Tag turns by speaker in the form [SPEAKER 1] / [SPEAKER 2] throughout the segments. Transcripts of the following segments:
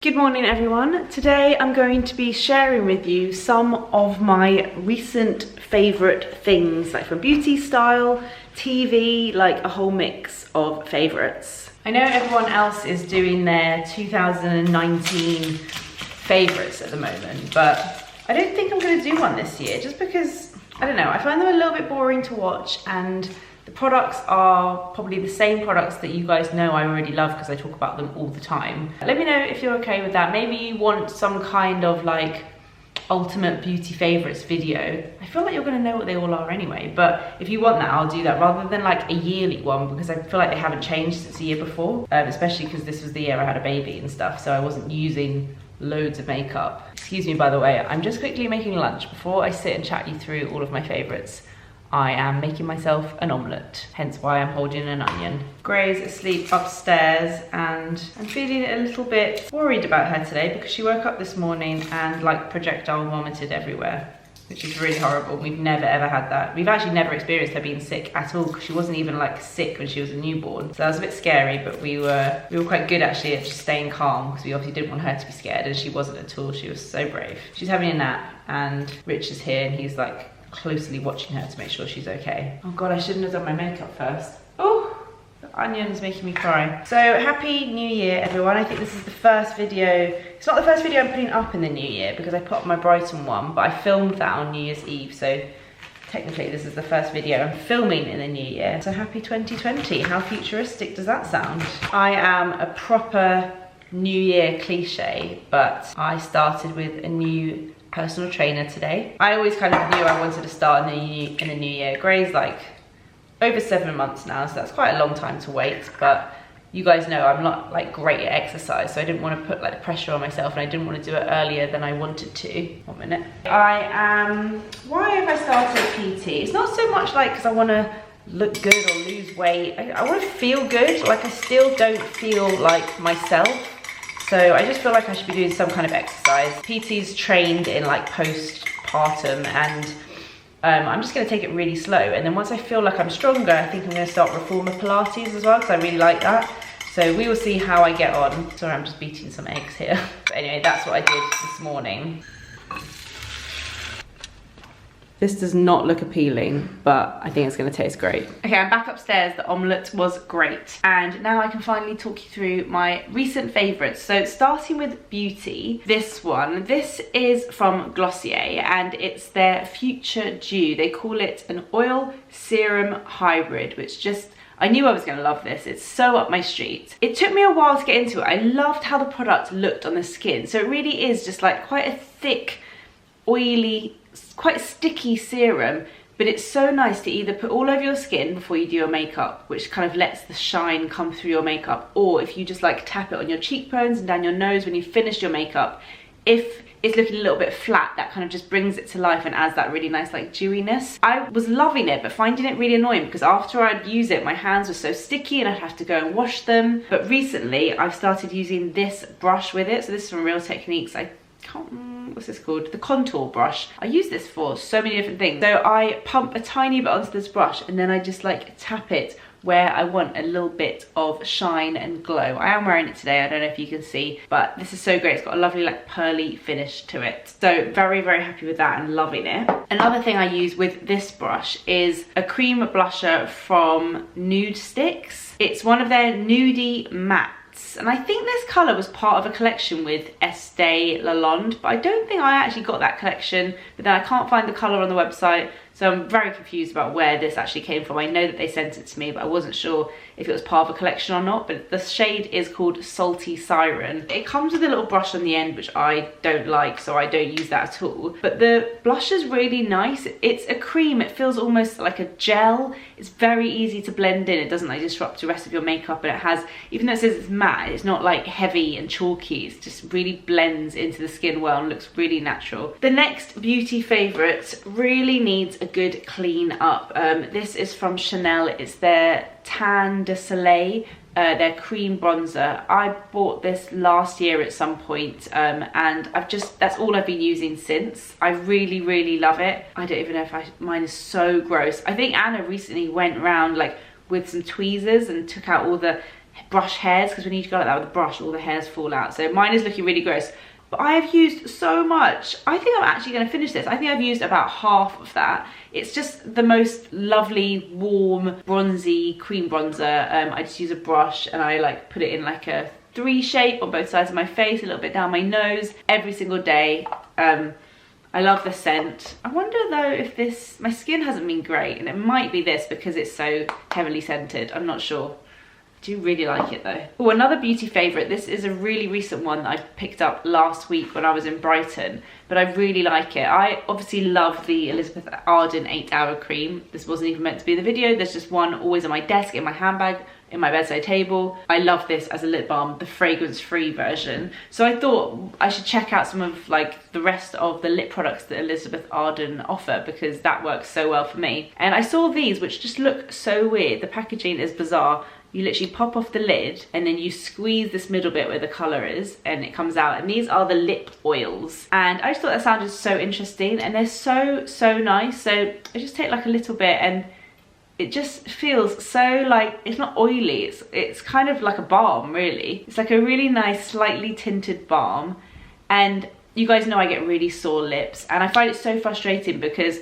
[SPEAKER 1] Good morning everyone. Today I'm going to be sharing with you some of my recent favourite things, like from beauty, style, TV, like a whole mix of favourites. I know everyone else is doing their 2019 favourites at the moment, but I don't think I'm going to do one this year just because, I don't know, I find them a little bit boring to watch, and the products are probably the same products that you guys know I already love because I talk about them all the time. Let me know if you're okay with that. Maybe you want some kind of like ultimate beauty favorites video. I feel like you're gonna know what they all are anyway, but if you want that, I'll do that rather than like a yearly one, because I feel like they haven't changed since the year before, especially because this was the year I had a baby and stuff, so I wasn't using loads of makeup. Excuse me, by the way, I'm just quickly making lunch. Before I sit and chat you through all of my favorites, I am making myself an omelette, hence why I'm holding an onion. Gray's asleep upstairs and I'm feeling a little bit worried about her today because she woke up this morning and like projectile vomited everywhere, which is really horrible. We've never ever had that. We've actually never experienced her being sick at all because she wasn't even like sick when she was a newborn. So that was a bit scary, but we were quite good actually at just staying calm because we obviously didn't want her to be scared, and she wasn't at all. She was so brave. She's having a nap and Rich is here and he's like closely watching her to make sure she's okay. Oh god, I shouldn't have done my makeup first. Oh, the onion's making me cry. So happy new year everyone. I think this is the first video, it's not the first video I'm putting up in the new year because I put up my Brighton one, but I filmed that on New Year's Eve, so technically this is the first video I'm filming in the new year. So happy 2020, how futuristic does that sound? I am a proper new year cliche, but I started with a new personal trainer today. I always kind of knew I wanted to start in the new year. Gray's like over 7 months now, so that's quite a long time to wait, but you guys know I'm not like great at exercise, so I didn't want to put like the pressure on myself, and I didn't want to do it earlier than I wanted to. 1 minute. Why have I started PT? It's not so much like because I want to look good or lose weight. I want to feel good. Like I still don't feel like myself. So I just feel like I should be doing some kind of exercise. PT's trained in like postpartum, and I'm just gonna take it really slow. And then once I feel like I'm stronger, I think I'm gonna start reformer Pilates as well, because I really like that. So we will see how I get on. Sorry, I'm just beating some eggs here. But anyway, that's what I did this morning. This does not look appealing, but I think it's gonna taste great. Okay, I'm back upstairs. The omelette was great. And now I can finally talk you through my recent favorites. So starting with beauty, this one. This is from Glossier and it's their Future Dew. They call it an oil serum hybrid, which just, I knew I was gonna love this. It's so up my street. It took me a while to get into it. I loved how the product looked on the skin. So it really is just like quite a thick, oily, quite sticky serum, but it's so nice to either put all over your skin before you do your makeup, which kind of lets the shine come through your makeup, or if you just like tap it on your cheekbones and down your nose when you've finished your makeup, if it's looking a little bit flat, that kind of just brings it to life and adds that really nice like dewiness. I was loving it, but finding it really annoying because after I'd use it, my hands were so sticky and I'd have to go and wash them. But recently I've started using this brush with it. So this is from Real Techniques. I can't, what's this called? The contour brush. I use this for so many different things. So I pump a tiny bit onto this brush and then I just like tap it where I want a little bit of shine and glow. I am wearing it today, I don't know if you can see, but this is so great. It's got a lovely like pearly finish to it. So very, very happy with that and loving it. Another thing I use with this brush is a cream blusher from Nude Sticks. It's one of their nudie mattes. And I think this colour was part of a collection with Estee Lalonde, but I don't think I actually got that collection, but then I can't find the colour on the website, so I'm very confused about where this actually came from. I know that they sent it to me, but I wasn't sure if it was part of a collection or not, but the shade is called Salty Siren. It comes with a little brush on the end, which I don't like, so I don't use that at all. But the blush is really nice. It's a cream, it feels almost like a gel. It's very easy to blend in. It doesn't like disrupt the rest of your makeup, and it has, even though it says it's matte, it's not like heavy and chalky. It just really blends into the skin well and looks really natural. The next beauty favourite really needs a good clean up. This is from Chanel. It's their Tan de Soleil, their cream bronzer. I bought this last year at some point, and that's all I've been using since. I really, really love it. I don't even know if mine is so gross. I think Anna recently went around like with some tweezers and took out all the brush hairs, because when you go like that with a brush, all the hairs fall out. So mine is looking really gross. But I have used so much. I think I'm actually going to finish this. I think I've used about half of that. It's just the most lovely, warm, bronzy cream bronzer. I just use a brush and I like put it in like a 3 shape on both sides of my face, a little bit down my nose, every single day. I love the scent. I wonder though if this, my skin hasn't been great, and it might be this because it's so heavily scented. I'm not sure. I do really like it though. Oh, another beauty favourite. This is a really recent one that I picked up last week when I was in Brighton, but I really like it. I obviously love the Elizabeth Arden 8-hour cream. This wasn't even meant to be the video. There's just one always on my desk, in my handbag, in my bedside table. I love this as a lip balm, the fragrance-free version. So I thought I should check out some of like the rest of the lip products that Elizabeth Arden offer, because that works so well for me. And I saw these, which just look so weird. The packaging is bizarre. You literally pop off the lid and then you squeeze this middle bit where the colour is and it comes out. And these are the lip oils. And I just thought that sounded so interesting, and they're so nice. So I just take like a little bit and it just feels so like, it's not oily, it's kind of like a balm really. It's like a really nice slightly tinted balm. And you guys know I get really sore lips, and I find it so frustrating because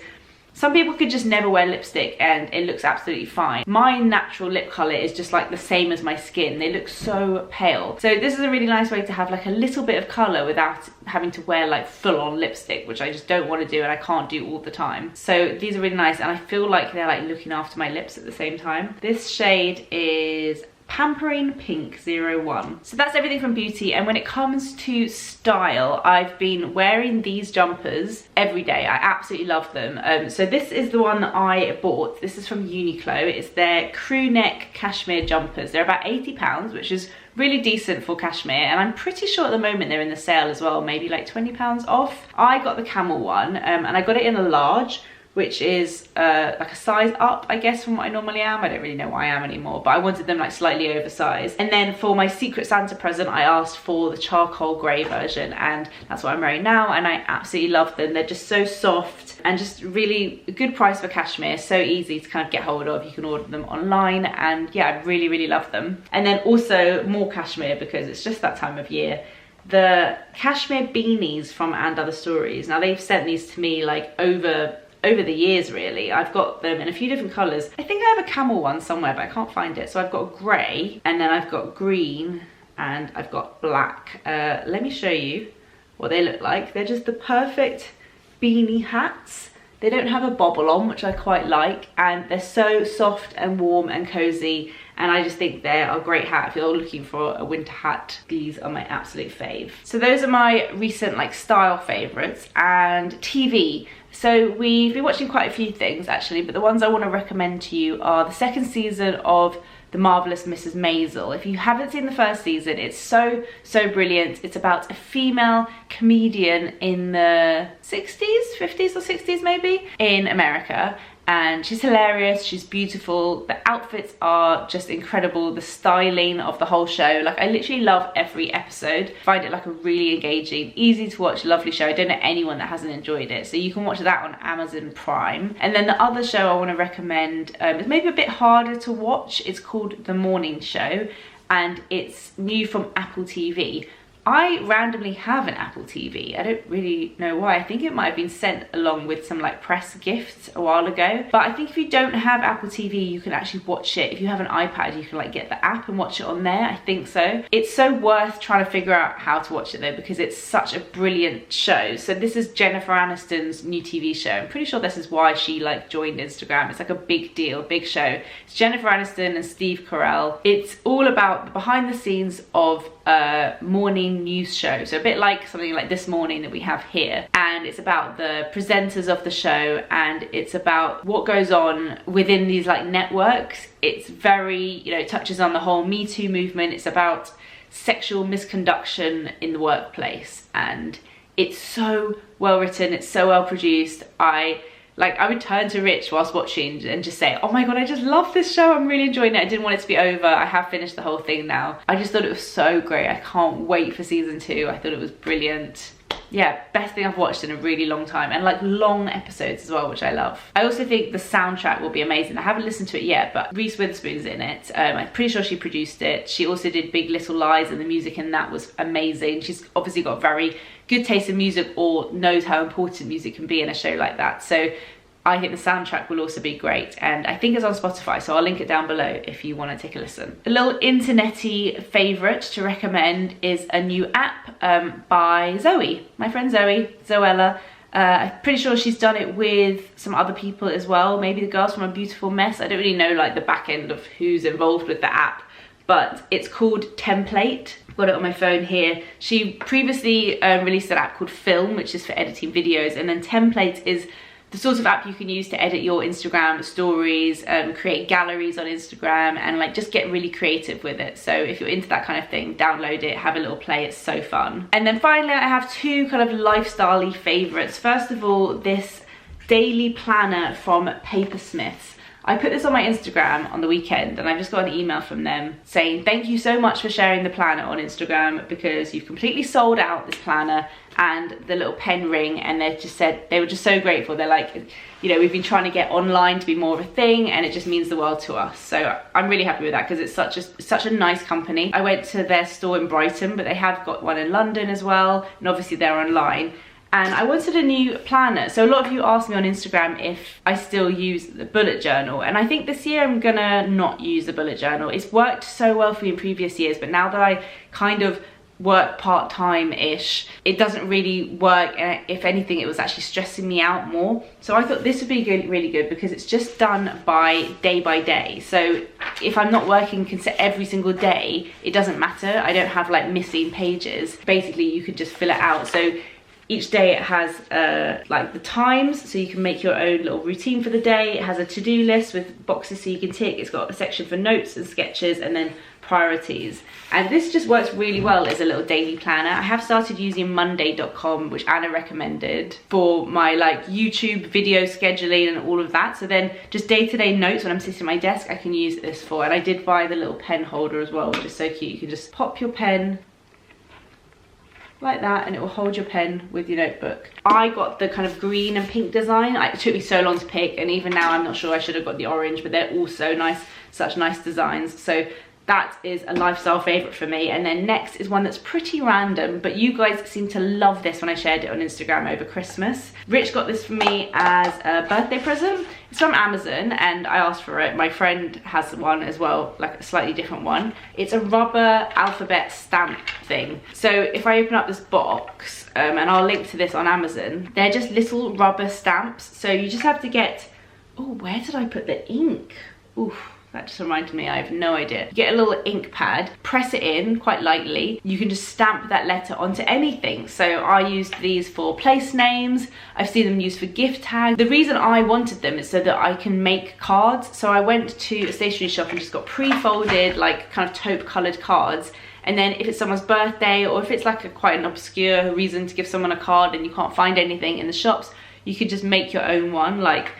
[SPEAKER 1] some people could just never wear lipstick and it looks absolutely fine. My natural lip colour is just like the same as my skin. They look so pale. So this is a really nice way to have like a little bit of colour without having to wear like full-on lipstick, which I just don't want to do and I can't do all the time. So these are really nice, and I feel like they're like looking after my lips at the same time. This shade is Pampering Pink 01. So that's everything from beauty. And when it comes to style, I've been wearing these jumpers every day. I absolutely love them. So this is the one that I bought. This is from Uniqlo. It's their crew neck cashmere jumpers. They're about £80, which is really decent for cashmere, and I'm pretty sure at the moment they're in the sale as well, maybe like £20 off. I got the camel one, and I got it in a large, which is like a size up, I guess, from what I normally am. I don't really know what I am anymore, but I wanted them like slightly oversized. And then for my Secret Santa present, I asked for the charcoal grey version, and that's what I'm wearing now, and I absolutely love them. They're just so soft and just really a good price for cashmere, so easy to kind of get hold of. You can order them online, and yeah, I really love them. And then also more cashmere, because it's just that time of year. The cashmere beanies from And Other Stories. Now they've sent these to me like over the years really. I've got them in a few different colours. I think I have a camel one somewhere, but I can't find it. So I've got grey, and then I've got green, and I've got black. Let me show you what they look like. They're just the perfect beanie hats. They don't have a bobble on, which I quite like, and they're so soft and warm and cozy, and I just think they're a great hat if you're looking for a winter hat. These are my absolute fave. So those are my recent like style favourites. And TV. So we've been watching quite a few things actually, but the ones I want to recommend to you are the second season of The Marvellous Mrs. Maisel. If you haven't seen the first season, it's so brilliant. It's about a female comedian in the 60s, 50s or 60s maybe, in America. And she's hilarious, she's beautiful, the outfits are just incredible, the styling of the whole show. Like, I literally love every episode. Find it like a really engaging, easy to watch, lovely show. I don't know anyone that hasn't enjoyed it. So you can watch that on Amazon Prime. And then the other show I want to recommend is maybe a bit harder to watch. It's called The Morning Show, and it's new from Apple TV. I randomly have an Apple TV. I don't really know why. I think it might have been sent along with some like press gifts a while ago. But I think if you don't have Apple TV, you can actually watch it. If you have an iPad, you can like get the app and watch it on there. I think so. It's so worth trying to figure out how to watch it though, because it's such a brilliant show. So this is Jennifer Aniston's new TV show. I'm pretty sure this is why she like joined Instagram. It's like a big deal, big show. It's Jennifer Aniston and Steve Carell. It's all about the behind the scenes of a morning news show, so a bit like something like This Morning that we have here, and it's about the presenters of the show, and it's about what goes on within these like networks. It's very, you know, it touches on the whole Me Too movement. It's about sexual misconduction in the workplace, and it's so well written, it's so well produced. I would turn to Rich whilst watching and just say, oh my god, I just love this show, I'm really enjoying it. I didn't want it to be over. I have finished the whole thing now. I just thought it was so great. I can't wait for season 2. I thought it was brilliant. yeah, best thing I've watched in a really long time, and like long episodes as well, which I love. I also think the soundtrack will be amazing. I haven't listened to it yet, but Reese Witherspoon's in it. I'm pretty sure she produced it. She also did Big Little Lies, and the music in that was amazing. She's obviously got very good taste in music, or knows how important music can be in a show like that. So I think the soundtrack will also be great, and I think it's on Spotify, so I'll link it down below if you want to take a listen. A little internety favourite to recommend is a new app by Zoe, my friend Zoella. I'm pretty sure she's done it with some other people as well, maybe the girls from A Beautiful Mess. I don't really know like the back end of who's involved with the app, but it's called Template. I've got it on my phone here. She previously released an app called Film, which is for editing videos, and then Template is the sort of app you can use to edit your Instagram stories, create galleries on Instagram, and like just get really creative with it. So if you're into that kind of thing, download it, have a little play, it's so fun. And then finally, I have two kind of lifestyle-y favorites. First of all, this daily planner from Papersmiths. I put this on my Instagram on the weekend, and I just got an email from them saying, thank you so much for sharing the planner on Instagram, because you've completely sold out this planner and the little pen ring. And they just said they were just so grateful. They're like, you know, we've been trying to get online to be more of a thing, and it just means the world to us. So I'm really happy with that, because it's such a nice company. I went to their store in Brighton, but they have got one in London as well, and obviously they're online. And I wanted a new planner. So a lot of you asked me on Instagram if I still use the bullet journal. And I think this year I'm gonna not use the bullet journal. It's worked so well for me in previous years, but now that I kind of work part-time-ish, it doesn't really work. And if anything, it was actually stressing me out more. So I thought this would be really good, because it's just done by day. So if I'm not working every single day, it doesn't matter. I don't have like missing pages. Basically, you could just fill it out. So each day it has like the times, so you can make your own little routine for the day. It has a to-do list with boxes so you can tick. It's got a section for notes and sketches, and then priorities. And this just works really well as a little daily planner. I have started using monday.com, which Anna recommended for my like YouTube video scheduling and all of that. So then just day-to-day notes when I'm sitting at my desk, I can use this for. And I did buy the little pen holder as well, which is so cute. You can just pop your pen like that, and it will hold your pen with your notebook. I got the kind of green and pink design. It took me so long to pick, and even now I'm not sure I should have got the orange, but they're all so nice, such nice designs. So that is a lifestyle favorite for me. And then next is one that's pretty random, but you guys seem to love this when I shared it on Instagram over Christmas. Rich got this for me as a birthday present. It's from Amazon, and I asked for it. My friend has one as well, like a slightly different one. It's a rubber alphabet stamp thing. So if I open up this box, and I'll link to this on Amazon, they're just little rubber stamps. So you just have to get, oh, where did I put the ink? Oof. That just reminded me, I have no idea. You get a little ink pad, press it in quite lightly. You can just stamp that letter onto anything. So I used these for place names. I've seen them used for gift tags. The reason I wanted them is so that I can make cards. So I went to a stationery shop and just got pre-folded, like kind of taupe colored cards. And then if it's someone's birthday, or if it's like quite an obscure reason to give someone a card and you can't find anything in the shops, you could just make your own one. Like,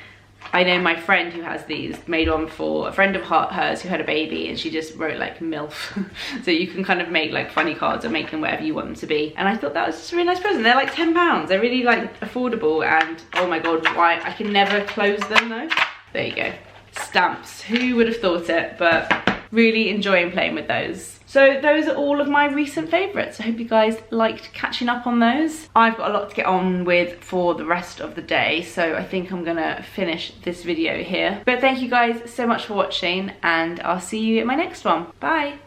[SPEAKER 1] I know my friend who has these made one for a friend of hers who had a baby, and she just wrote like MILF. So you can kind of make like funny cards or make them whatever you want them to be. And I thought that was just a really nice present. They're like £10. They're really like affordable, and oh my god, why I can never close them though. There you go. Stamps. Who would have thought it? But really enjoying playing with those. So those are all of my recent favourites. I hope you guys liked catching up on those. I've got a lot to get on with for the rest of the day, so I think I'm gonna finish this video here. But thank you guys so much for watching, and I'll see you in my next one. Bye!